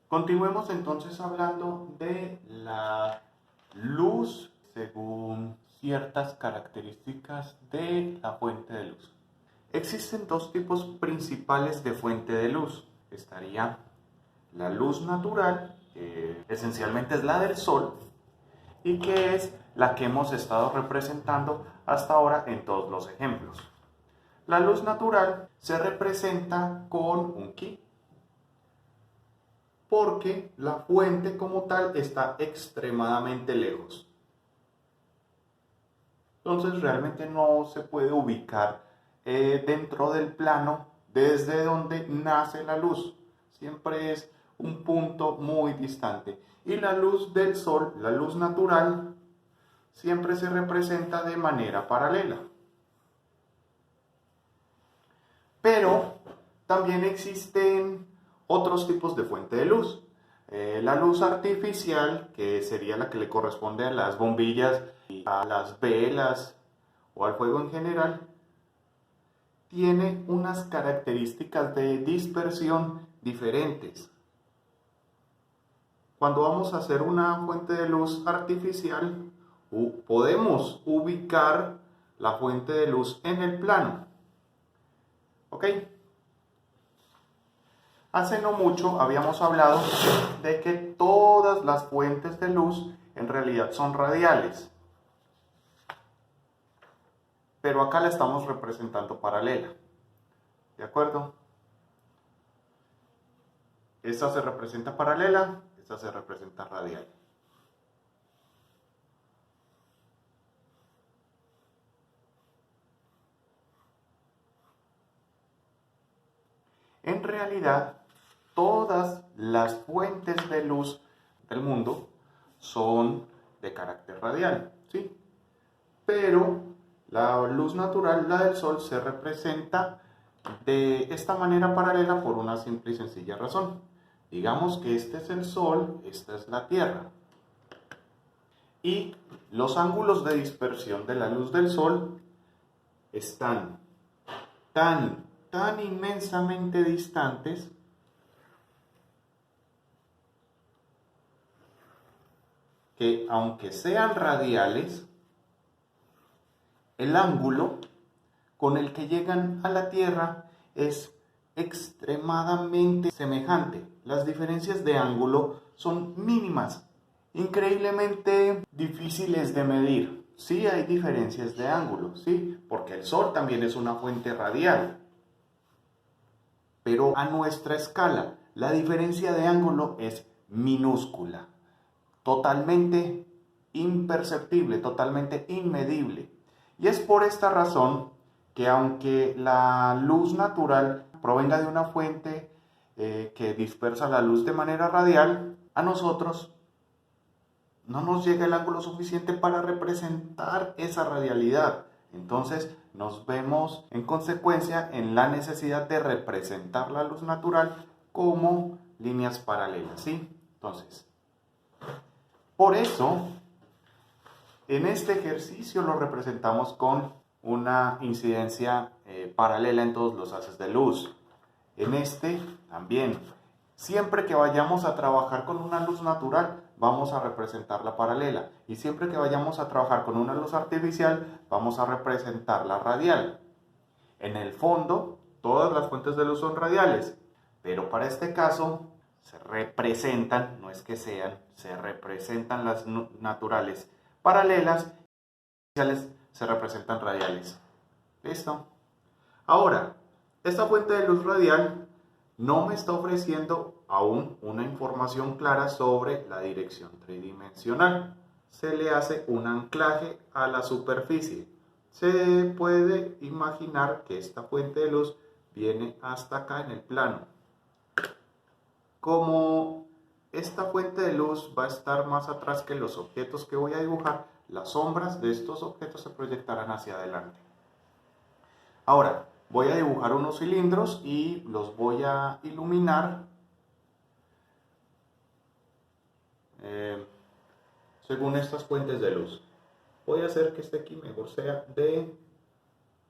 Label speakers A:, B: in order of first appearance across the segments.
A: Continuemos entonces hablando de la luz según ciertas características de la fuente de luz. Existen dos tipos principales de fuente de luz. Estaría la luz natural, que esencialmente es la del sol, y que es la que hemos estado representando hasta ahora en todos los ejemplos. La luz natural se representa con un ki, porque la fuente como tal está extremadamente lejos. Entonces realmente no se puede ubicar dentro del plano desde donde nace la luz. Siempre es un punto muy distante. Y la luz del sol, la luz natural, siempre se representa de manera paralela. Pero también existen otros tipos de fuente de luz. La luz artificial, que sería la que le corresponde a las bombillas, a las velas o al fuego en general, tiene unas características de dispersión diferentes. Cuando vamos a hacer una fuente de luz artificial, podemos ubicar la fuente de luz en el plano. ¿Ok? Hace no mucho habíamos hablado de que todas las fuentes de luz en realidad son radiales. Pero acá la estamos representando paralela. ¿De acuerdo? Esta se representa paralela, esta se representa radial. En realidad, todas las fuentes de luz del mundo son de carácter radial, ¿sí? Pero la luz natural, la del sol, se representa de esta manera paralela por una simple y sencilla razón. Digamos que este es el sol, esta es la tierra. Y los ángulos de dispersión de la luz del sol están tan inmensamente distantes que aunque sean radiales, el ángulo con el que llegan a la Tierra es extremadamente semejante. Las diferencias de ángulo son mínimas, increíblemente difíciles de medir. Sí hay diferencias de ángulo, sí, porque el Sol también es una fuente radial. Pero a nuestra escala, la diferencia de ángulo es minúscula, totalmente imperceptible, totalmente inmedible. Y es por esta razón que aunque la luz natural provenga de una fuente que dispersa la luz de manera radial, a nosotros no nos llega el ángulo suficiente para representar esa radialidad. Entonces nos vemos en consecuencia en la necesidad de representar la luz natural como líneas paralelas, ¿sí? Entonces, por eso, en este ejercicio lo representamos con una incidencia paralela en todos los haces de luz. En este también. Siempre que vayamos a trabajar con una luz natural, vamos a representarla paralela. Y siempre que vayamos a trabajar con una luz artificial, vamos a representarla radial. En el fondo, todas las fuentes de luz son radiales. Pero para este caso, se representan, no es que sean, se representan las naturales paralelas y las artificiales se representan radiales. ¿Listo? Ahora, esta fuente de luz radial no me está ofreciendo aún una información clara sobre la dirección tridimensional. Se le hace un anclaje a la superficie. Se puede imaginar que esta fuente de luz viene hasta acá en el plano. Como esta fuente de luz va a estar más atrás que los objetos que voy a dibujar, las sombras de estos objetos se proyectarán hacia adelante. Ahora, voy a dibujar unos cilindros y los voy a iluminar según estas fuentes de luz. Voy a hacer que este aquí mejor sea de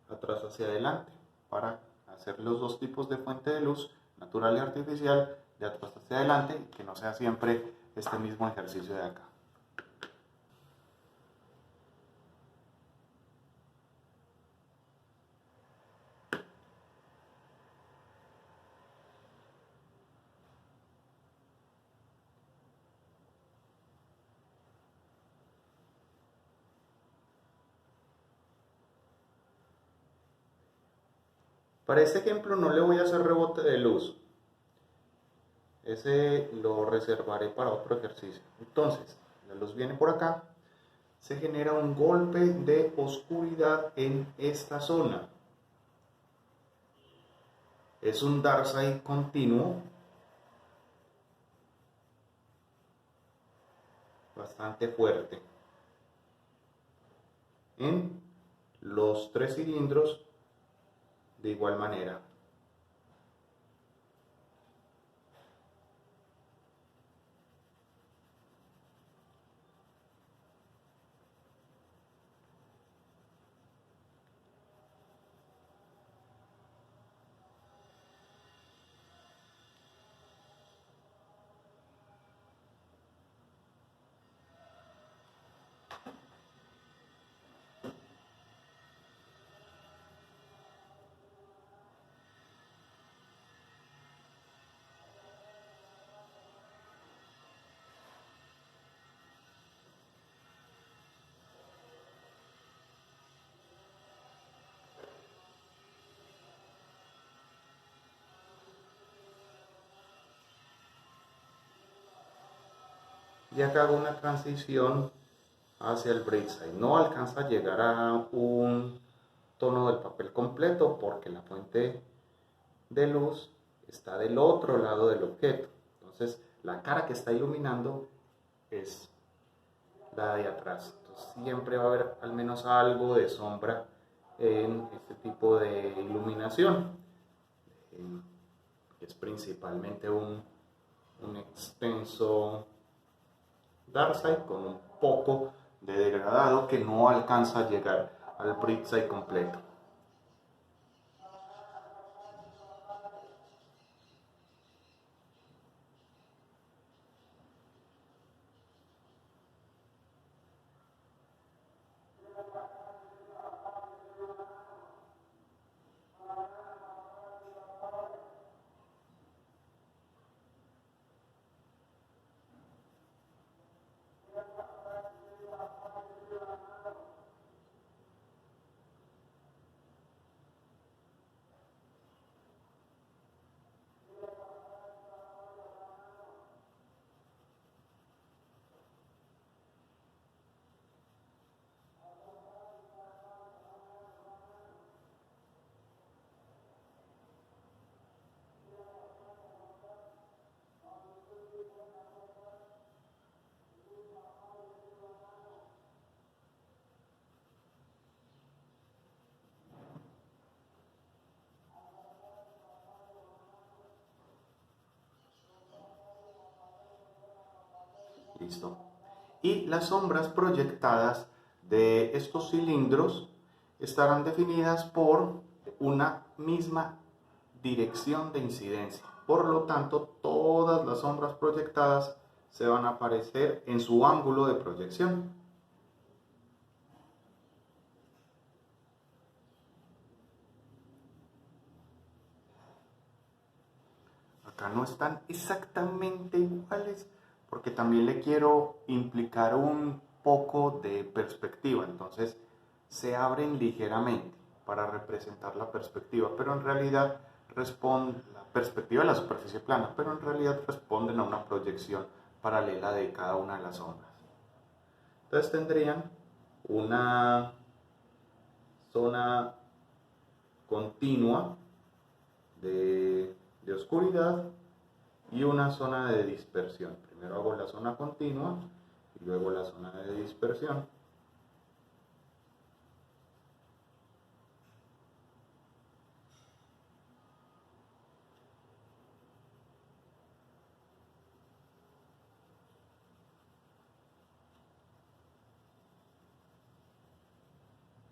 A: atrás hacia adelante para hacer los dos tipos de fuente de luz, natural y artificial, de atrás hacia adelante, y que no sea siempre este mismo ejercicio de acá. Para este ejemplo no le voy a hacer rebote de luz. Ese lo reservaré para otro ejercicio. Entonces, la luz viene por acá. Se genera un golpe de oscuridad en esta zona. Es un dark side continuo. Bastante fuerte. En los 3 cilindros de igual manera. Y acá hago una transición hacia el Brightside. No alcanza a llegar a un tono del papel completo porque la fuente de luz está del otro lado del objeto. Entonces la cara que está iluminando es la de atrás. Entonces siempre va a haber al menos algo de sombra en este tipo de iluminación. Es principalmente un extenso dark side con un poco de degradado que no alcanza a llegar al bright side completo. Listo. Y las sombras proyectadas de estos cilindros estarán definidas por una misma dirección de incidencia. Por lo tanto, todas las sombras proyectadas se van a aparecer en su ángulo de proyección. Acá no están exactamente iguales porque también le quiero implicar un poco de perspectiva. Entonces se abren ligeramente para representar la perspectiva, pero en realidad responden la perspectiva de la superficie plana, pero en realidad responden a una proyección paralela de cada una de las zonas. Entonces tendrían una zona continua de oscuridad y una zona de dispersión. Primero hago la zona continua y luego la zona de dispersión.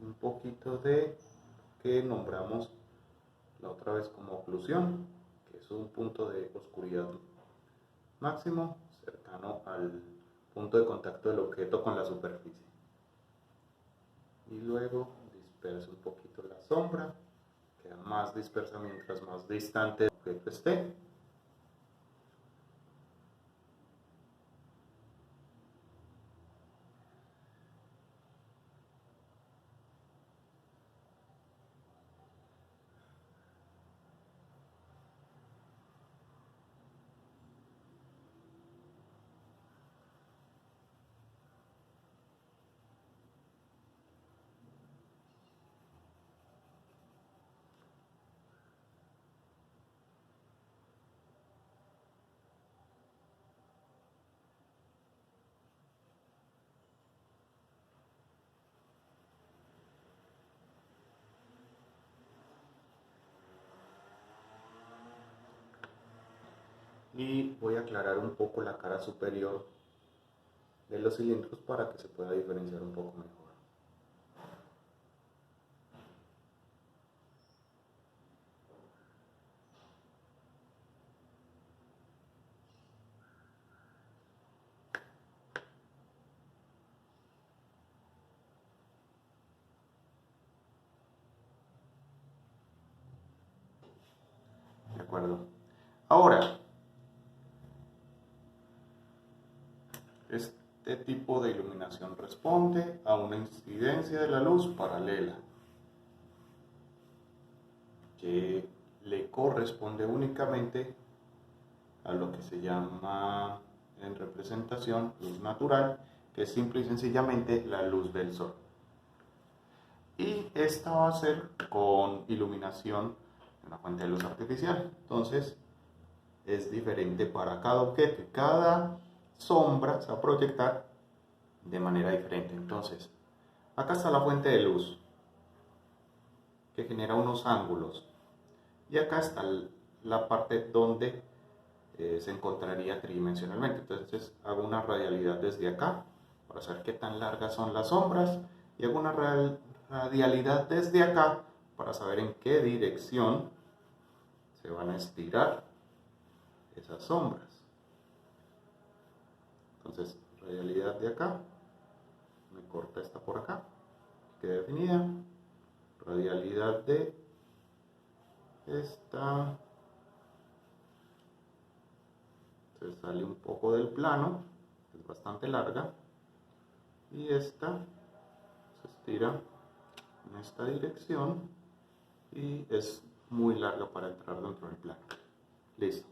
A: Un poquito de que nombramos la otra vez como oclusión, que es un punto de oscuridad máximo cercano al punto de contacto del objeto con la superficie. Y luego disperso un poquito la sombra, queda más dispersa mientras más distante el objeto esté. Y voy a aclarar un poco la cara superior de los cilindros para que se pueda diferenciar un poco mejor. ¿De acuerdo? Ahora, este tipo de iluminación responde a una incidencia de la luz paralela que le corresponde únicamente a lo que se llama en representación luz natural, que es simple y sencillamente la luz del sol. Y esta va a ser con iluminación de una fuente de luz artificial. Entonces, es diferente para cada objeto. Cada sombra se va a proyectar de manera diferente. Entonces, acá está la fuente de luz que genera unos ángulos. Y acá está la parte donde se encontraría tridimensionalmente. Entonces hago una radialidad desde acá para saber qué tan largas son las sombras y hago una radialidad desde acá para saber en qué dirección se van a estirar esas sombras. Entonces radialidad de acá, me corta esta por acá, queda definida, radialidad de esta, se sale un poco del plano, es bastante larga, y esta se estira en esta dirección y es muy larga para entrar dentro del plano. Listo.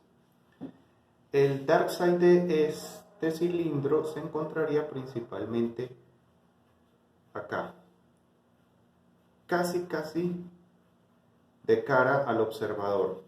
A: El dark side de este cilindro se encontraría principalmente acá, casi de cara al observador.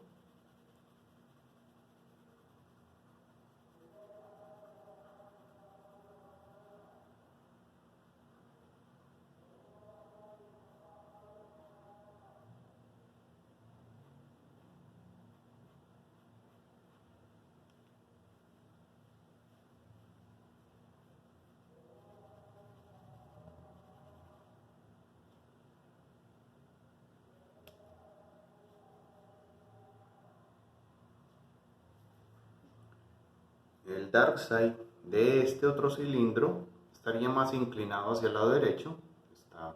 A: El dark side de este otro cilindro estaría más inclinado hacia el lado derecho, está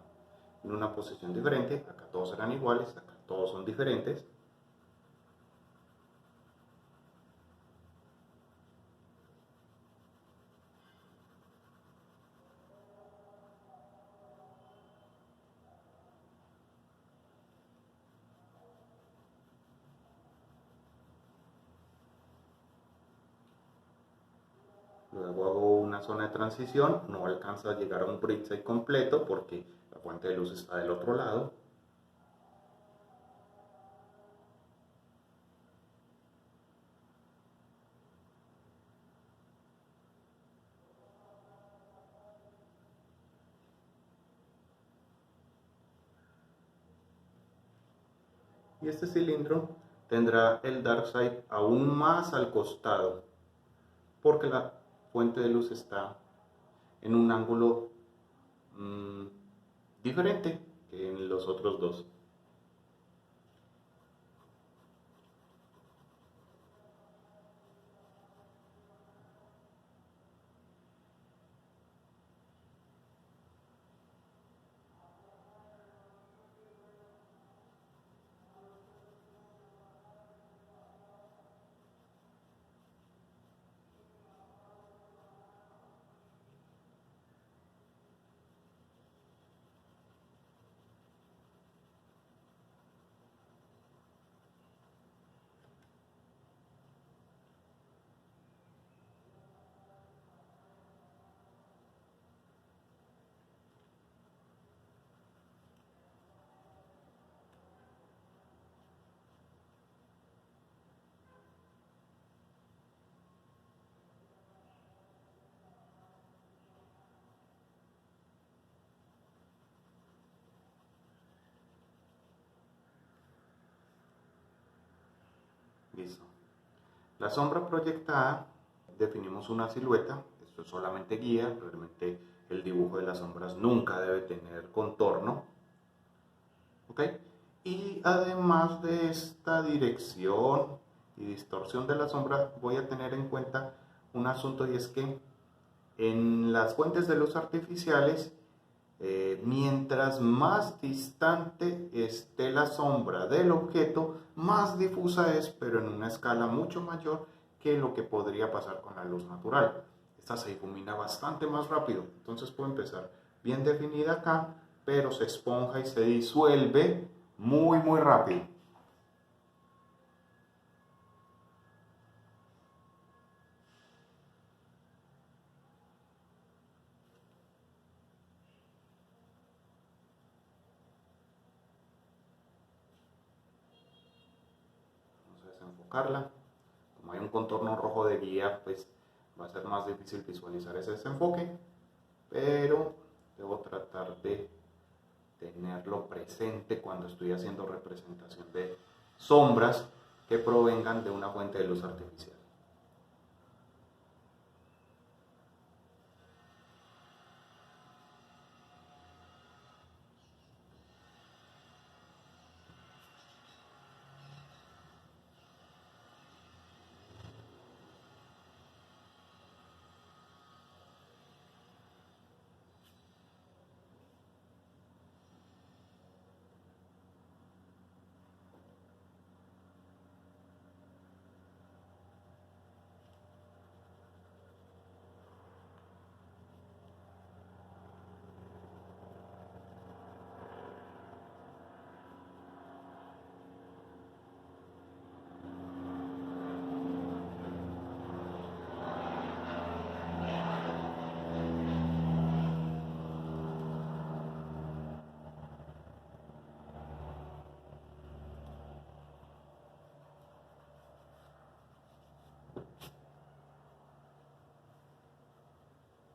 A: en una posición diferente, acá todos serán iguales, acá todos son diferentes. Luego hago una zona de transición, no alcanza a llegar a un bridge completo porque la fuente de luz está del otro lado. Y este cilindro tendrá el dark side aún más al costado porque la fuente de luz está en un ángulo diferente que en los otros dos. Listo. La sombra proyectada, definimos una silueta, esto es solamente guía, realmente el dibujo de las sombras nunca debe tener contorno, ¿ok? Y además de esta dirección y distorsión de la sombra, voy a tener en cuenta un asunto, y es que en las fuentes de luz artificiales, mientras más distante esté la sombra del objeto, más difusa es, pero en una escala mucho mayor que lo que podría pasar con la luz natural. Esta se ilumina bastante más rápido, entonces puede empezar bien definida acá, pero se esponja y se disuelve muy rápido. Vamos a desenfocarla. Como hay un contorno rojo de guía, pues va a ser más difícil visualizar ese desenfoque, pero debo tratar de tenerlo presente cuando estoy haciendo representación de sombras que provengan de una fuente de luz artificial.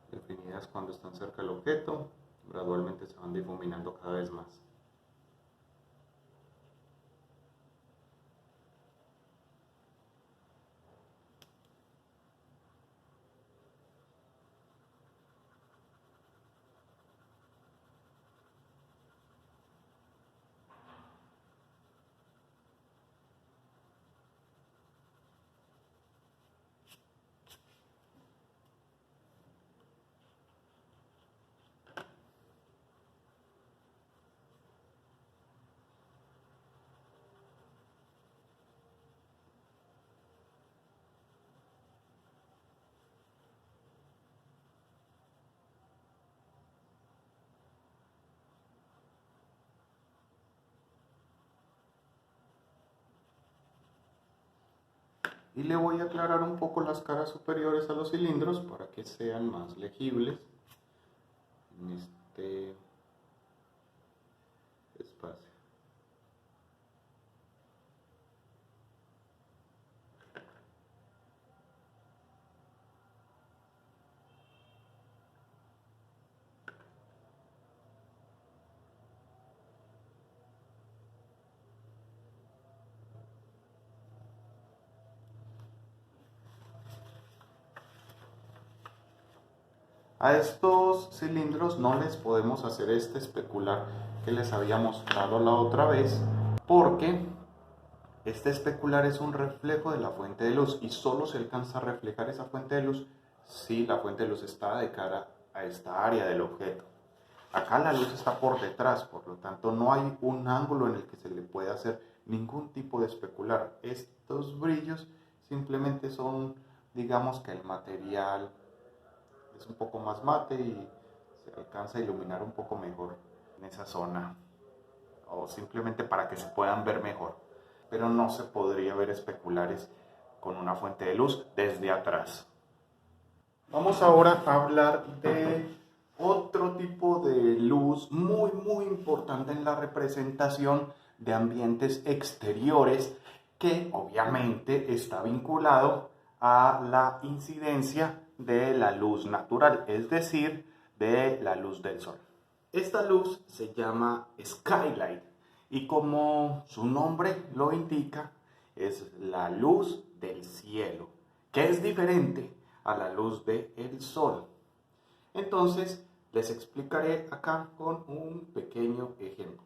A: Definidas cuando están cerca del objeto, gradualmente se van difuminando cada vez más. Y le voy a aclarar un poco las caras superiores a los cilindros para que sean más legibles en este espacio. A estos cilindros no les podemos hacer este especular que les había mostrado la otra vez, porque este especular es un reflejo de la fuente de luz y solo se alcanza a reflejar esa fuente de luz si la fuente de luz está de cara a esta área del objeto. Acá la luz está por detrás, por lo tanto no hay un ángulo en el que se le pueda hacer ningún tipo de especular. Estos brillos simplemente son, digamos que el material es un poco más mate y se alcanza a iluminar un poco mejor en esa zona, o simplemente para que se puedan ver mejor, pero no se podría ver especulares con una fuente de luz desde atrás. Vamos ahora a hablar de otro tipo de luz muy importante en la representación de ambientes exteriores, que obviamente está vinculado a la incidencia de la luz natural, es decir, de la luz del sol. Esta luz se llama skylight y, como su nombre lo indica, es la luz del cielo, que es diferente a la luz del sol. Entonces, les explicaré acá con un pequeño ejemplo.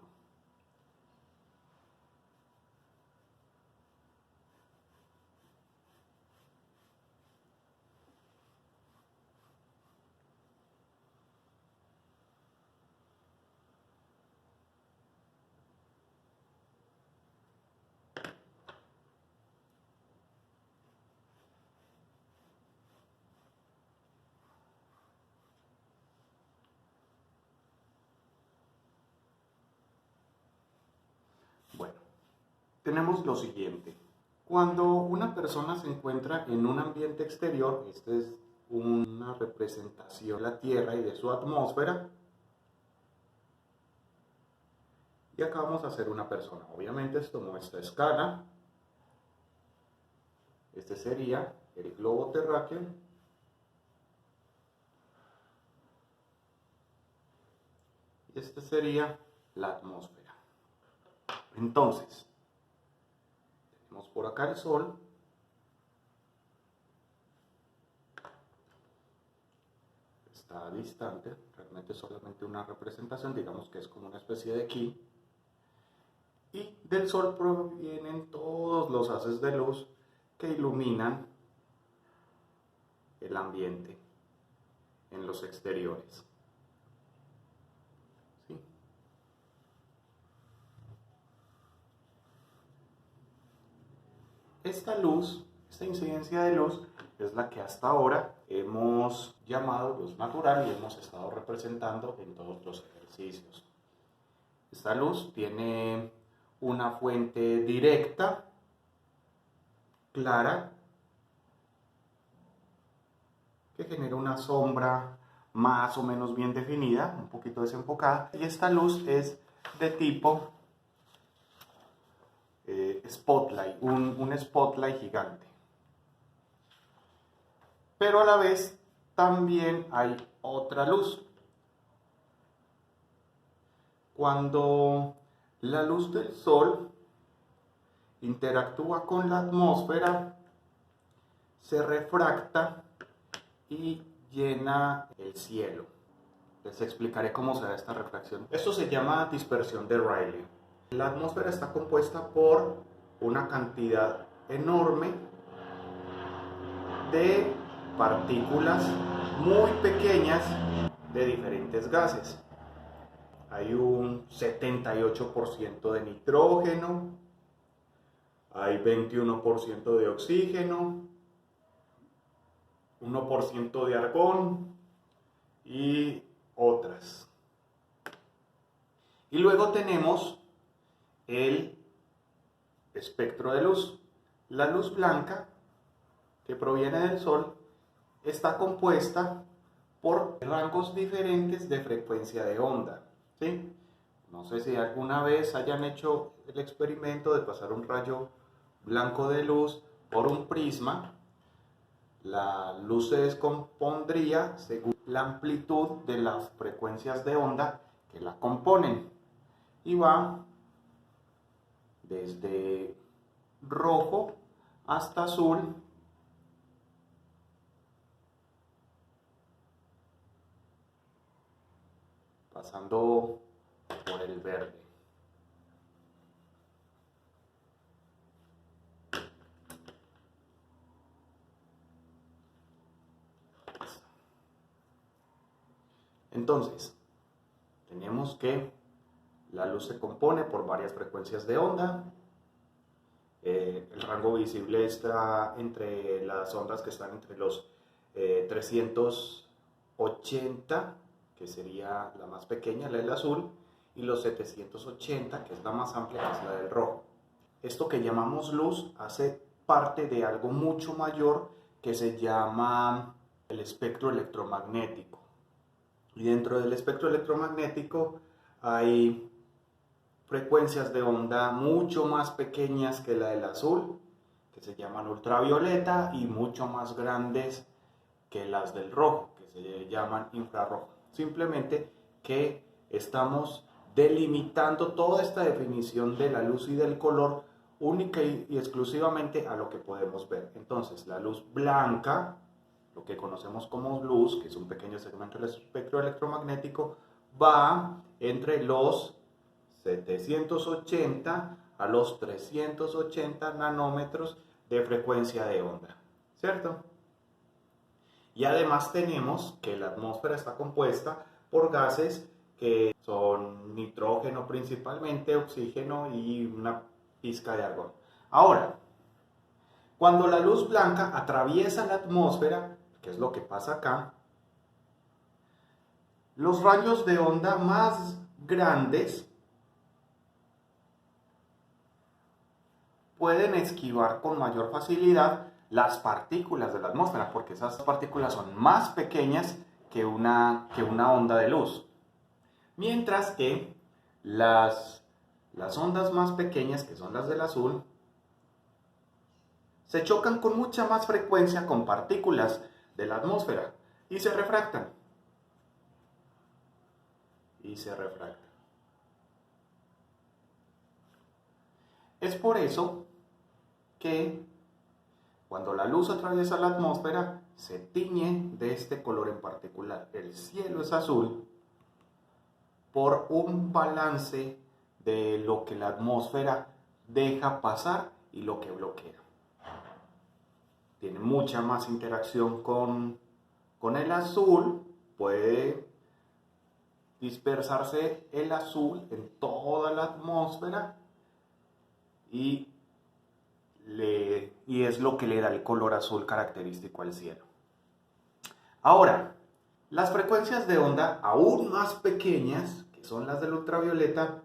A: Bueno, tenemos lo siguiente. Cuando una persona se encuentra en un ambiente exterior, esta es una representación de la Tierra y de su atmósfera, y acá vamos a hacer una persona. Obviamente esto no es a escala. Este sería el globo terráqueo. Y este sería la atmósfera. Entonces, tenemos por acá el Sol. Está distante, realmente solamente una representación, digamos que es como una especie de ki. Y del Sol provienen todos los haces de luz que iluminan el ambiente en los exteriores. ¿Sí? Esta luz, esta incidencia de luz, es la que hasta ahora hemos llamado luz natural y hemos estado representando en todos los ejercicios. Esta luz tiene una fuente directa, clara, que genera una sombra más o menos bien definida, un poquito desenfocada, y esta luz es de tipo spotlight, un spotlight gigante. Pero a la vez también hay otra luz. Cuando la luz del sol interactúa con la atmósfera, se refracta y llena el cielo. Les explicaré cómo se da esta refracción. Esto se llama dispersión de Rayleigh. La atmósfera está compuesta por una cantidad enorme de partículas muy pequeñas de diferentes gases. Hay un 78% de nitrógeno, hay 21% de oxígeno, 1% de argón y otras. Y luego tenemos el espectro de luz. La luz blanca, que proviene del sol, está compuesta por rangos diferentes de frecuencia de onda. ¿Sí? No sé si alguna vez hayan hecho el experimento de pasar un rayo blanco de luz por un prisma. La luz se descompondría según la amplitud de las frecuencias de onda que la componen y va desde rojo hasta azul, pasando por el verde. Entonces, tenemos que la luz se compone por varias frecuencias de onda. El rango visible está entre las ondas que están entre los 380, que sería la más pequeña, la del azul, y los 780, que es la más amplia, que es la del rojo. Esto que llamamos luz hace parte de algo mucho mayor que se llama el espectro electromagnético. Y dentro del espectro electromagnético hay frecuencias de onda mucho más pequeñas que la del azul, que se llaman ultravioleta, y mucho más grandes que las del rojo, que se llaman infrarrojo. Simplemente que estamos delimitando toda esta definición de la luz y del color única y exclusivamente a lo que podemos ver. Entonces, la luz blanca, lo que conocemos como luz, que es un pequeño segmento del espectro electromagnético, va entre los 780 a los 380 nanómetros de frecuencia de onda, ¿cierto? Y además tenemos que la atmósfera está compuesta por gases que son nitrógeno principalmente, oxígeno y una pizca de argón. Ahora, cuando la luz blanca atraviesa la atmósfera, que es lo que pasa acá, los rayos de onda más grandes pueden esquivar con mayor facilidad las partículas de la atmósfera, porque esas partículas son más pequeñas que una onda de luz. Mientras que las ondas más pequeñas, que son las del azul, se chocan con mucha más frecuencia con partículas de la atmósfera y se refractan. Es por eso que cuando la luz atraviesa la atmósfera se tiñe de este color en particular. El cielo es azul por un balance de lo que la atmósfera deja pasar y lo que bloquea. Tiene mucha más interacción con el azul, puede dispersarse el azul en toda la atmósfera y es lo que le da el color azul característico al cielo. Ahora, las frecuencias de onda aún más pequeñas, que son las del ultravioleta,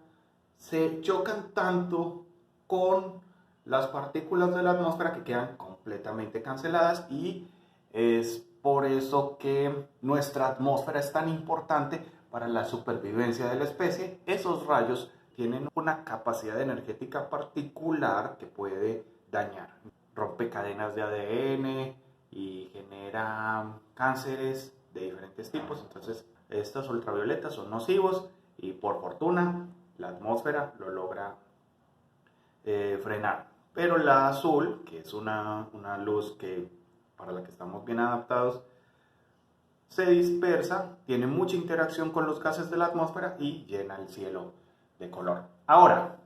A: se chocan tanto con las partículas de la atmósfera que quedan completamente canceladas, y es por eso que nuestra atmósfera es tan importante para la supervivencia de la especie. Esos rayos tienen una capacidad energética particular que puede dañar, rompe cadenas de ADN y genera cánceres de diferentes tipos. Entonces, estos ultravioletas son nocivos y por fortuna la atmósfera lo logra frenar. Pero la azul, que es una luz para la que estamos bien adaptados, se dispersa, tiene mucha interacción con los gases de la atmósfera y llena el cielo de color. Ahora,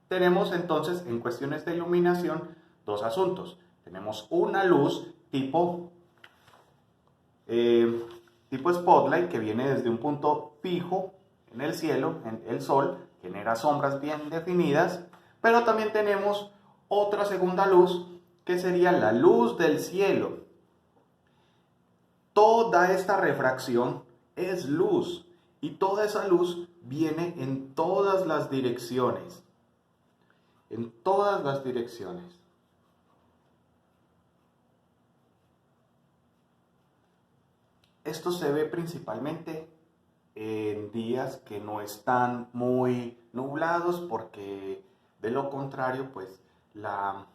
A: tenemos entonces en cuestiones de iluminación dos asuntos. Tenemos una luz tipo spotlight, que viene desde un punto fijo en el cielo, en el sol, genera sombras bien definidas, pero también tenemos otra segunda luz que sería la luz del cielo. Toda esta refracción es luz y toda esa luz viene en todas las direcciones. En todas las direcciones. Esto se ve principalmente en días que no están muy nublados, porque de lo contrario, pues la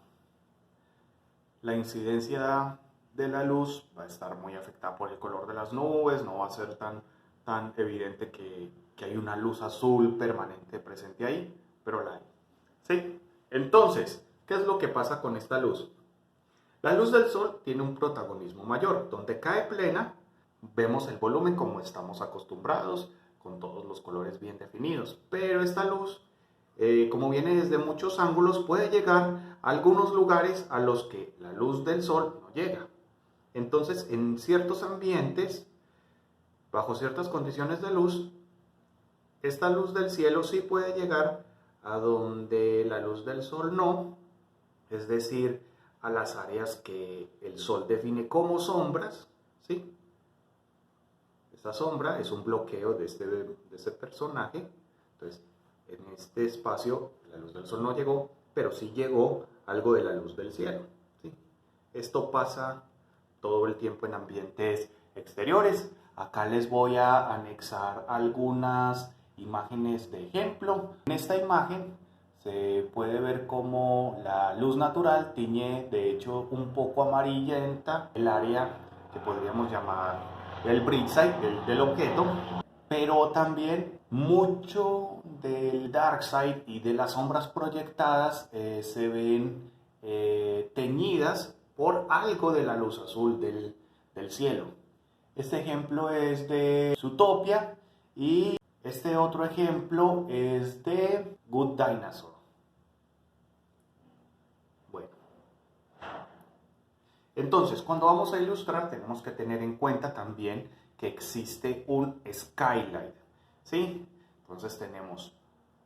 A: incidencia de la luz va a estar muy afectada por el color de las nubes, no va a ser tan evidente que hay una luz azul permanente presente ahí, pero la hay. ¿Sí? Entonces, ¿qué es lo que pasa con esta luz? La luz del sol tiene un protagonismo mayor. Donde cae plena, vemos el volumen como estamos acostumbrados, con todos los colores bien definidos. Pero esta luz, como viene desde muchos ángulos, puede llegar a algunos lugares a los que la luz del sol no llega. Entonces, en ciertos ambientes, bajo ciertas condiciones de luz, esta luz del cielo sí puede llegar a donde la luz del sol no, es decir, a las áreas que el sol define como sombras, ¿sí? Esta sombra es un bloqueo de este personaje. Entonces, en este espacio la luz del sol no llegó, pero sí llegó algo de la luz del cielo, ¿sí? Esto pasa todo el tiempo en ambientes exteriores. Acá les voy a anexar algunas imágenes de ejemplo. En esta imagen se puede ver cómo la luz natural tiñe, de hecho, un poco amarillenta el área que podríamos llamar el bridge side del objeto, pero también Mucho del dark side y de las sombras proyectadas se ven teñidas por algo de la luz azul del cielo. Este ejemplo es de Zootopia y este otro ejemplo es de Good Dinosaur. Bueno, entonces cuando vamos a ilustrar tenemos que tener en cuenta también que existe un skylight, ¿sí? Entonces tenemos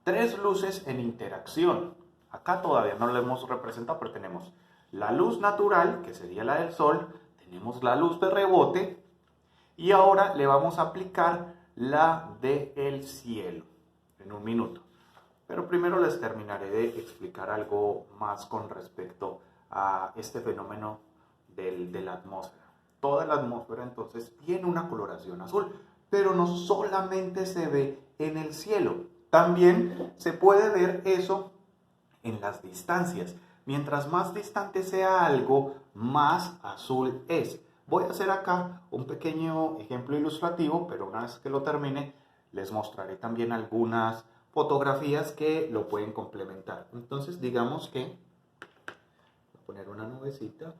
A: tres luces en interacción. Acá todavía no lo hemos representado, pero tenemos la luz natural, que sería la del sol, tenemos la luz de rebote y ahora le vamos a aplicar la del cielo en un minuto. Pero primero les terminaré de explicar algo más con respecto a este fenómeno de la atmósfera. Toda la atmósfera entonces tiene una coloración azul, pero no solamente se ve en el cielo, también se puede ver eso en las distancias. Mientras más distante sea algo, más azul es. Voy a hacer acá un pequeño ejemplo ilustrativo, pero una vez que lo termine, les mostraré también algunas fotografías que lo pueden complementar. Entonces, digamos que voy a poner una nubecita.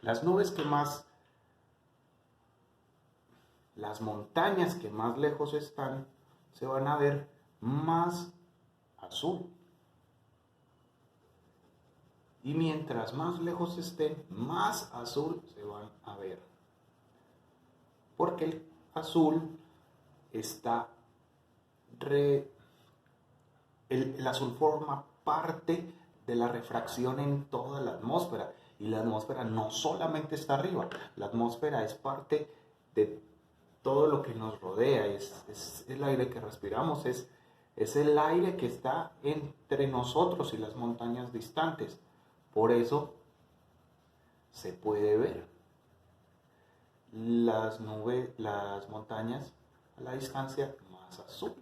A: Las nubes que más, las montañas que más lejos están, se van a ver más azul. Y mientras más lejos estén, más azul se van a ver. Porque el azul está el azul forma parte de la refracción en toda la atmósfera. Y la atmósfera no solamente está arriba, la atmósfera es parte de todo lo que nos rodea, es el aire que respiramos, es el aire que está entre nosotros y las montañas distantes. Por eso se puede ver las nubes, las montañas a la distancia más azules.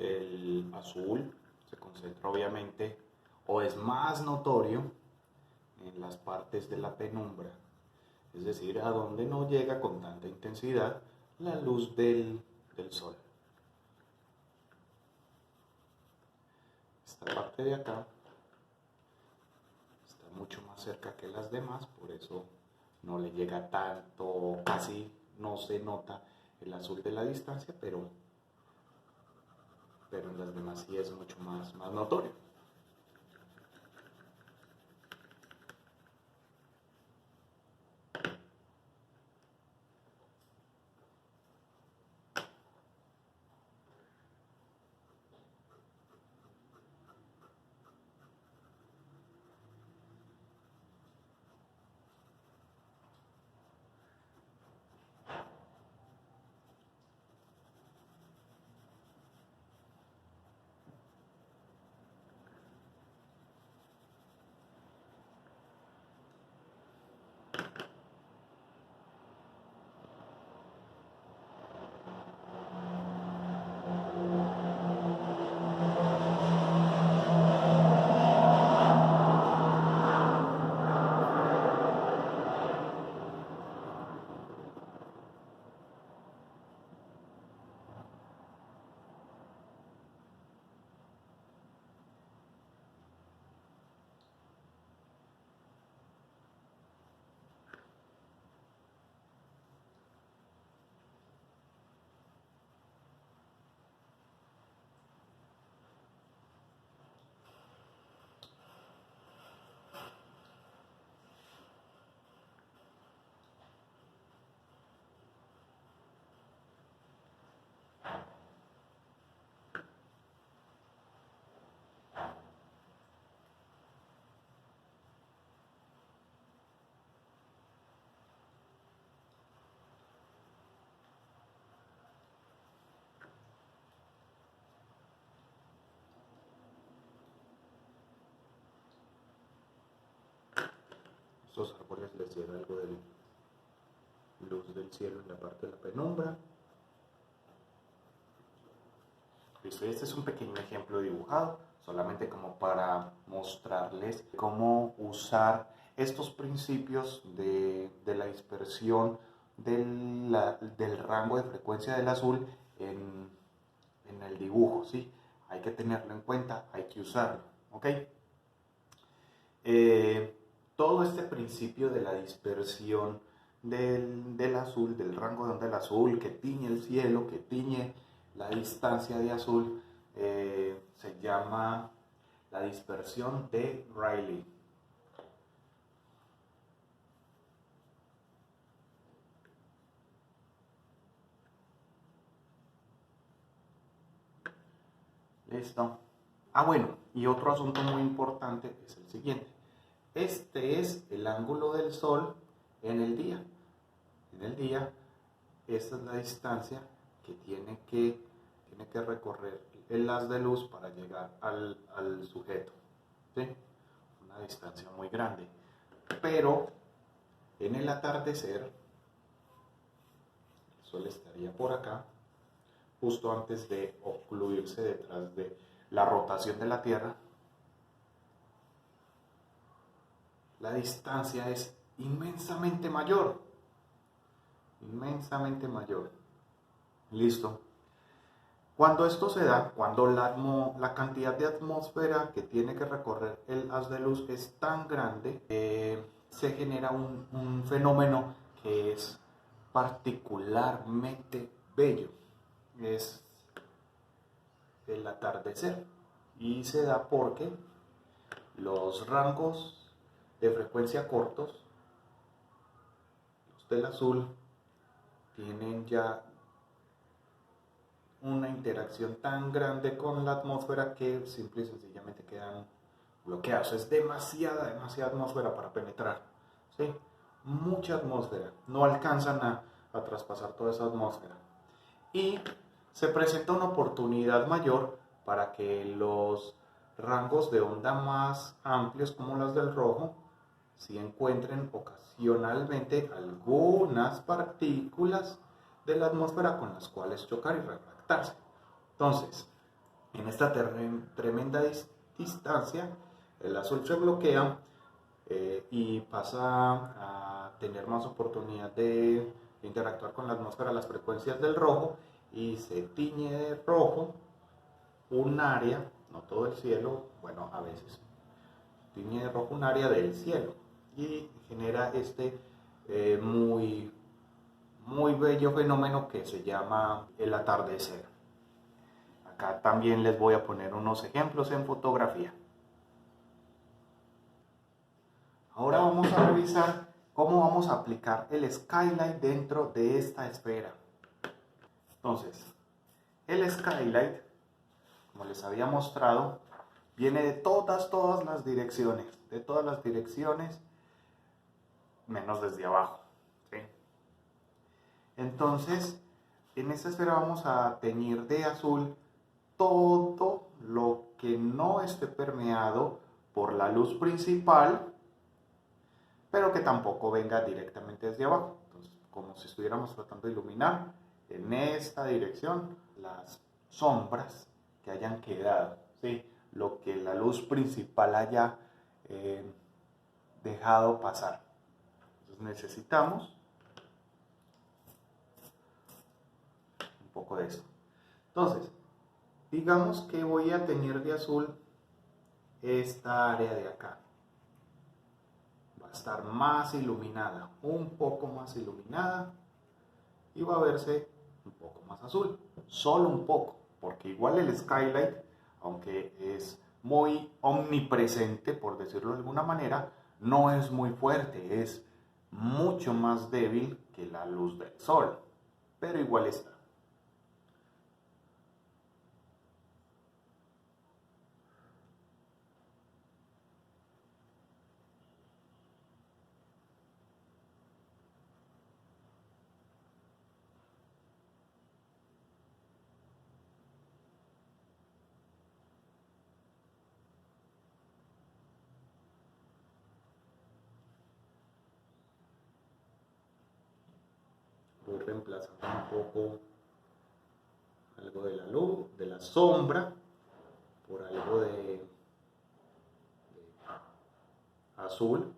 A: El azul se concentra obviamente o es más notorio en las partes de la penumbra, es decir, a donde no llega con tanta intensidad la luz del sol. Esta parte de acá está mucho más cerca que las demás, por eso no le llega tanto, casi no se nota el azul de la distancia, pero en las demás sí es mucho más notorio. Estos árboles les llega algo de luz del cielo en la parte de la penumbra. Listo, este es un pequeño ejemplo dibujado, solamente como para mostrarles cómo usar estos principios de la dispersión del rango de frecuencia del azul en el dibujo, ¿sí? Hay que tenerlo en cuenta, hay que usarlo, ¿ok? Todo este principio de la dispersión del azul, del rango de onda del azul, que tiñe el cielo, que tiñe la distancia de azul, se llama la dispersión de Rayleigh. Listo. Bueno, y otro asunto muy importante es el siguiente. Este es el ángulo del sol en el día. En el día, esta es la distancia que tiene que recorrer el haz de luz para llegar al sujeto, ¿sí? Una distancia muy grande. Pero en el atardecer, el sol estaría por acá, justo antes de ocluirse detrás de la rotación de la Tierra. La distancia es inmensamente mayor. Inmensamente mayor. Listo. Cuando esto se da, cuando la cantidad de atmósfera que tiene que recorrer el haz de luz es tan grande, se genera un fenómeno que es particularmente bello. Es el atardecer. Y se da porque los rangos de frecuencia cortos, los del azul, tienen ya una interacción tan grande con la atmósfera que simple y sencillamente quedan bloqueados. Es demasiada atmósfera para penetrar, ¿sí? Mucha atmósfera. No alcanzan a traspasar toda esa atmósfera. Y se presenta una oportunidad mayor para que los rangos de onda más amplios, como las del rojo, sí encuentren ocasionalmente algunas partículas de la atmósfera con las cuales chocar y refractarse. Entonces, En esta tremenda distancia, el azul se bloquea y pasa a tener más oportunidad de interactuar con la atmósfera a las frecuencias del rojo y se tiñe de rojo un área, no todo el cielo, bueno, a veces, tiñe de rojo un área del cielo y genera este muy, muy bello fenómeno que se llama el atardecer. Acá también les voy a poner unos ejemplos en fotografía. Ahora vamos a revisar cómo vamos a aplicar el skylight dentro de esta esfera. Entonces, el skylight, como les había mostrado, viene de todas las direcciones, menos desde abajo, ¿sí? Entonces, en esta esfera vamos a teñir de azul todo lo que no esté permeado por la luz principal, pero que tampoco venga directamente desde abajo. Entonces, como si estuviéramos tratando de iluminar en esta dirección las sombras que hayan quedado, ¿sí? Lo que la luz principal haya dejado pasar. Entonces necesitamos un poco de esto. Entonces, digamos que voy a teñir de azul esta área de acá. Va a estar más iluminada, un poco más iluminada, y va a verse un poco más azul. Solo un poco, porque igual el skylight, aunque es muy omnipresente, por decirlo de alguna manera, no es muy fuerte, es mucho más débil que la luz del sol, pero igual está. Voy reemplazando un poco algo de la luz, de la sombra, por algo de azul.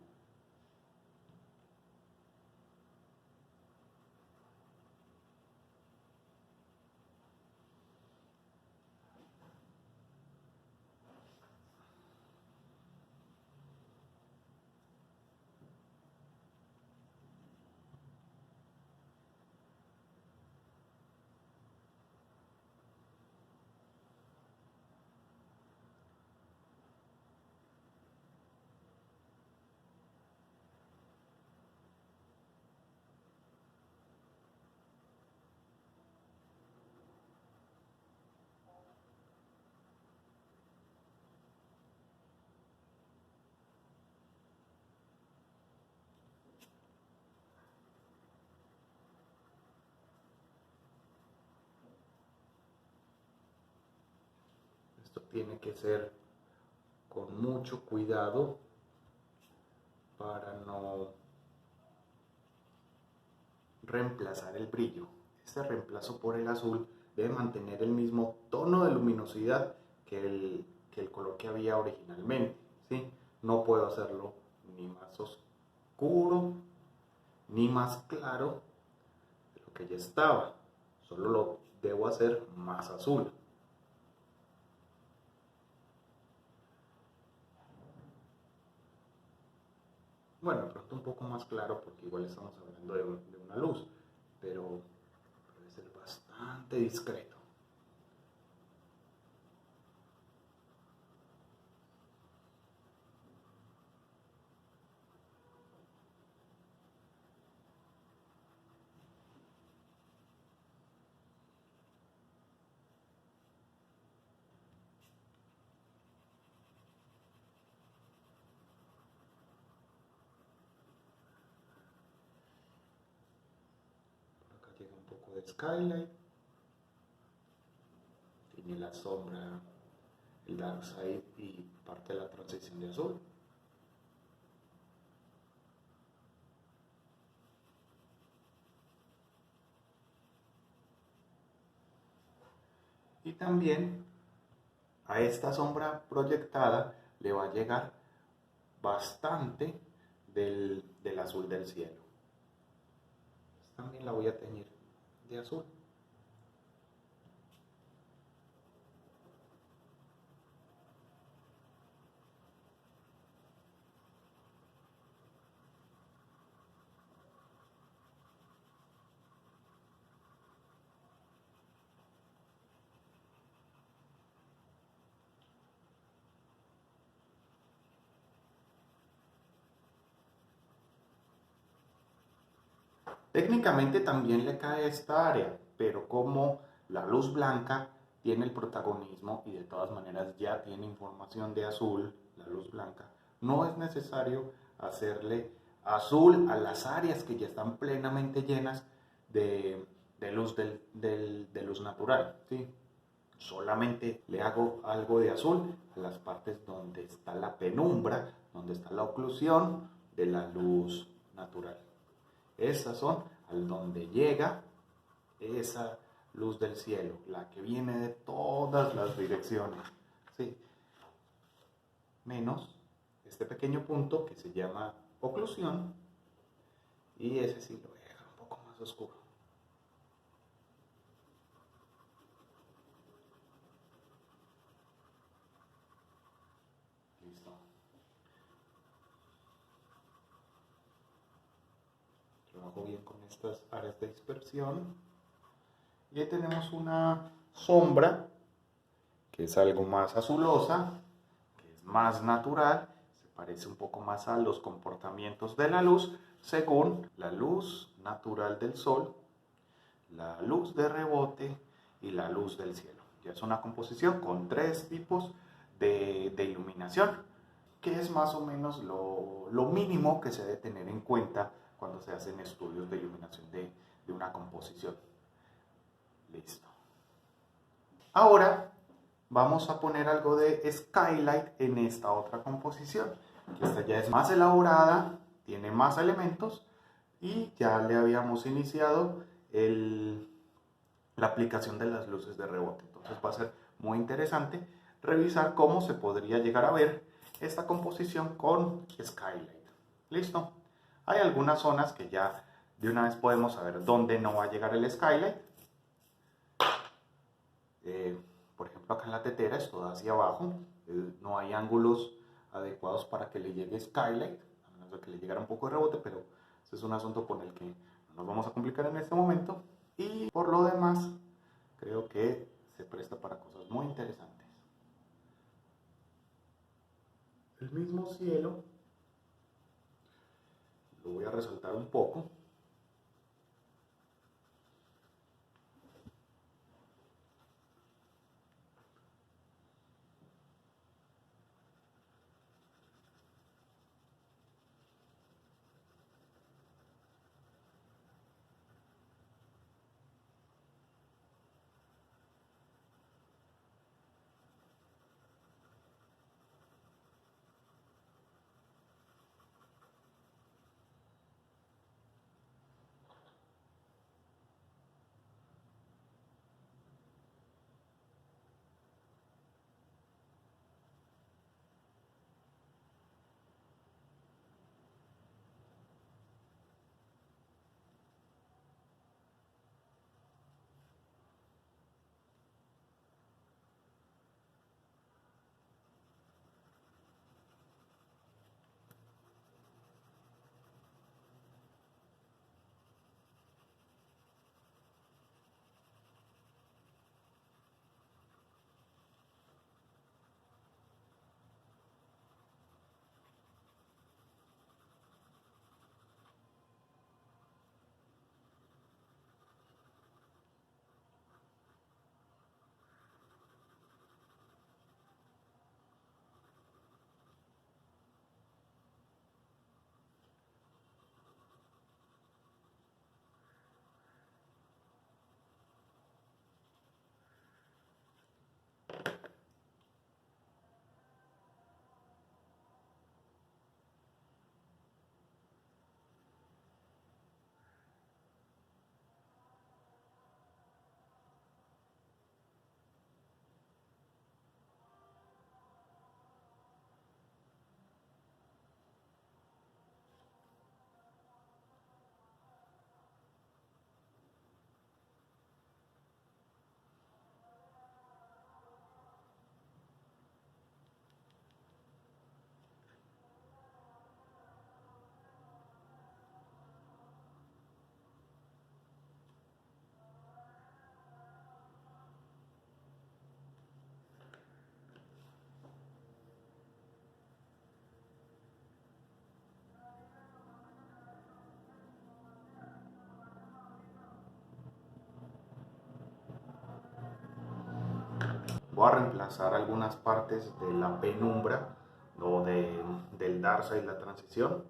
A: Esto tiene que ser con mucho cuidado para no reemplazar el brillo. Este reemplazo por el azul debe mantener el mismo tono de luminosidad que el color que había originalmente, ¿sí? No puedo hacerlo ni más oscuro ni más claro de lo que ya estaba, solo lo debo hacer más azul. Bueno, de pronto un poco más claro porque igual estamos hablando de una luz, pero debe ser bastante discreto. Por acá llega un poco de skylight, tiene la sombra, el dark side y parte de la transición de azul. Y también A esta sombra proyectada le va a llegar bastante del azul del cielo. También la voy a teñir de azul. Técnicamente también le cae esta área, pero como la luz blanca tiene el protagonismo y de todas maneras ya tiene información de azul, la luz blanca, no es necesario hacerle azul a las áreas que ya están plenamente llenas de luz, de luz natural. ¿Sí? Solamente le hago algo de azul a las partes donde está la penumbra, donde está la oclusión de la luz natural. Esas son al donde llega esa luz del cielo, la que viene de todas las direcciones. ¿Sí? Menos este pequeño punto que se llama oclusión, y ese sí lo voy a dejar un poco más oscuro. Listo. Trabajo bien con estas áreas de dispersión. Y ahí tenemos una sombra que es algo más azulosa, que es más natural, se parece un poco más a los comportamientos de la luz según la luz natural del sol, la luz de rebote y la luz del cielo. Ya es una composición con 3 tipos de iluminación, que es más o menos lo mínimo que se debe tener en cuenta cuando se hacen estudios de iluminación de una composición. Listo. Ahora vamos a poner algo de skylight en esta otra composición, que esta ya es más elaborada, tiene más elementos y ya le habíamos iniciado la aplicación de las luces de rebote. Entonces va a ser muy interesante revisar cómo se podría llegar a ver esta composición con skylight. ¿Listo? Hay algunas zonas que ya de una vez podemos saber dónde no va a llegar el skylight. Por ejemplo, acá en la tetera es toda hacia abajo, no hay ángulos adecuados para que le llegue skylight, a menos de que le llegara un poco de rebote, pero ese es un asunto con el que no nos vamos a complicar en este momento. Y por lo demás, creo que se presta para cosas muy interesantes. El mismo cielo lo voy a resaltar un poco. Voy a reemplazar algunas partes de la penumbra o del dark side, la transición,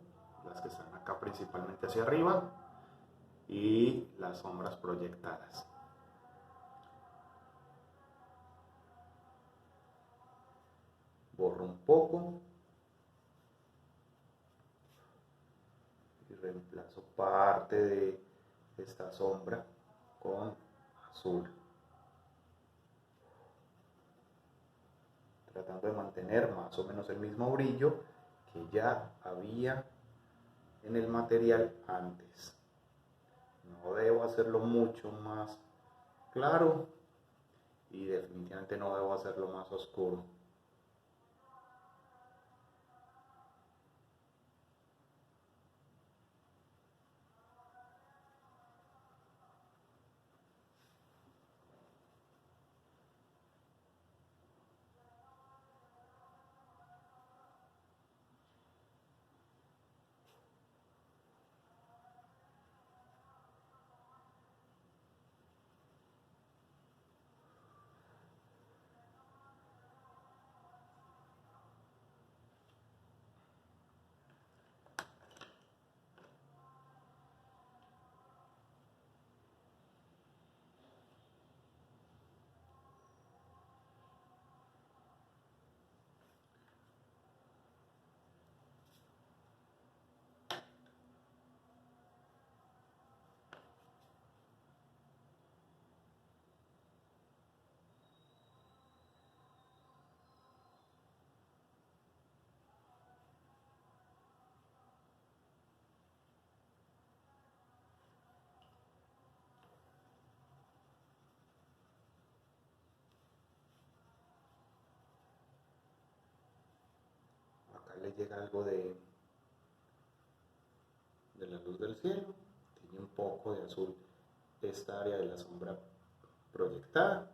A: las que están acá principalmente hacia arriba, y las sombras proyectadas. Borro un poco y reemplazo parte de esta sombra con azul, tratando de mantener más o menos el mismo brillo que ya había en el material antes. No debo hacerlo mucho más claro y definitivamente no debo hacerlo más oscuro. Acá le llega algo de la luz del cielo, tiene un poco de azul esta área de la sombra proyectada,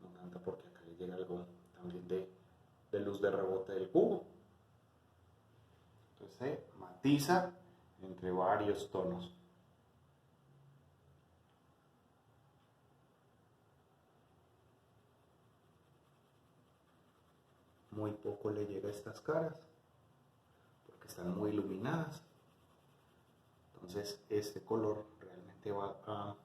A: no tanta porque acá le llega algo también de luz de rebote del cubo. Entonces se matiza entre varios tonos. Muy poco le llega a estas caras porque están muy iluminadas. Entonces este color realmente va a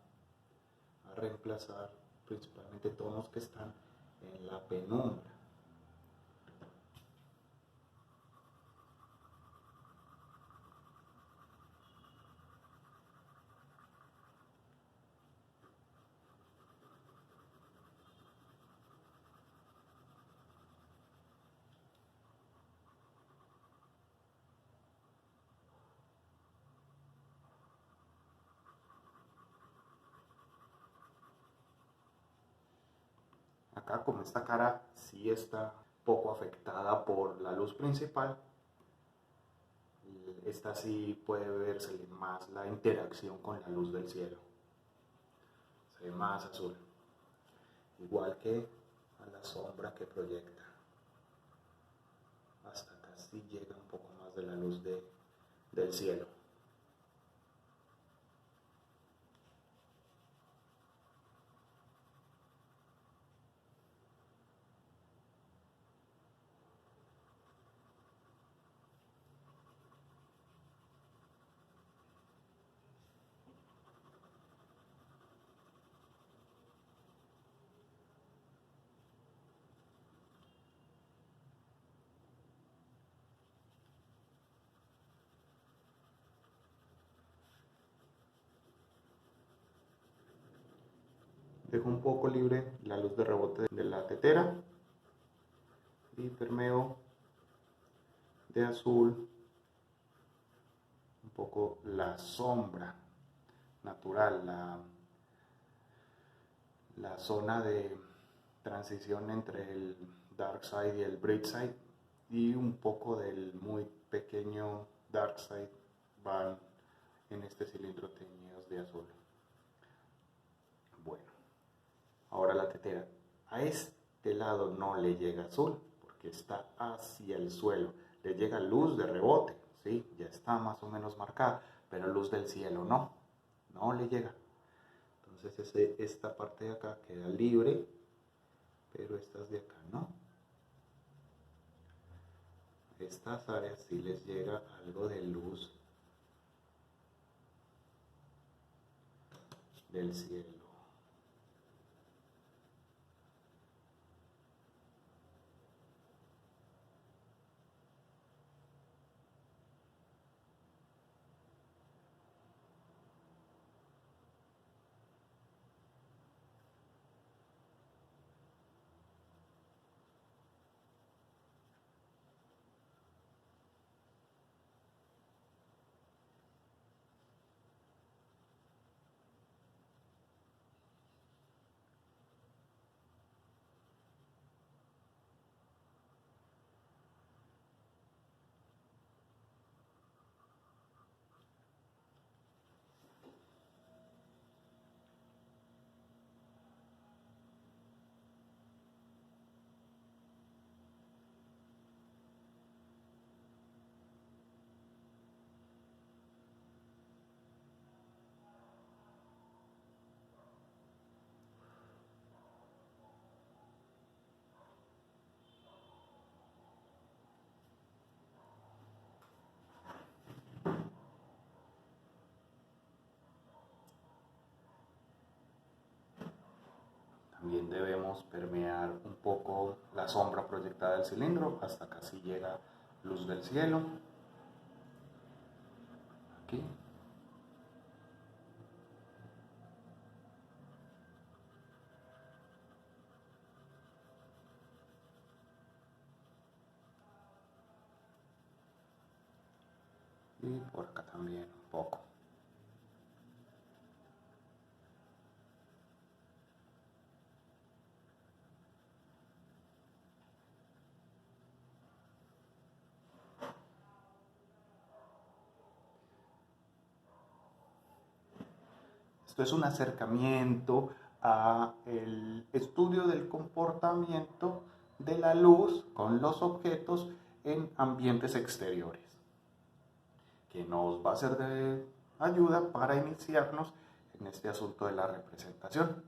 A: reemplazar principalmente tonos que están en la penumbra. Acá, como esta cara sí está poco afectada por la luz principal, esta sí puede verse más la interacción con la luz del cielo. Se ve más azul, igual que a la sombra que proyecta. Hasta acá sí llega un poco más de la luz del cielo. Dejo un poco libre la luz de rebote de la tetera y permeo de azul un poco la sombra natural, la zona de transición entre el dark side y el bright side, y un poco del muy pequeño dark side van en este cilindro teñidos de azul. Bueno, ahora la tetera. A este lado no le llega azul porque está hacia el suelo. Le llega luz de rebote, ¿sí? Ya está más o menos marcada, pero luz del cielo no le llega. Entonces esta parte de acá queda libre pero estas de acá no. Estas áreas sí les llega algo de luz del cielo. También debemos permear un poco la sombra proyectada del cilindro hasta casi llega luz del cielo. Aquí. Y por acá también un poco. Esto es un acercamiento a el estudio del comportamiento de la luz con los objetos en ambientes exteriores, que nos va a ser de ayuda para iniciarnos en este asunto de la representación.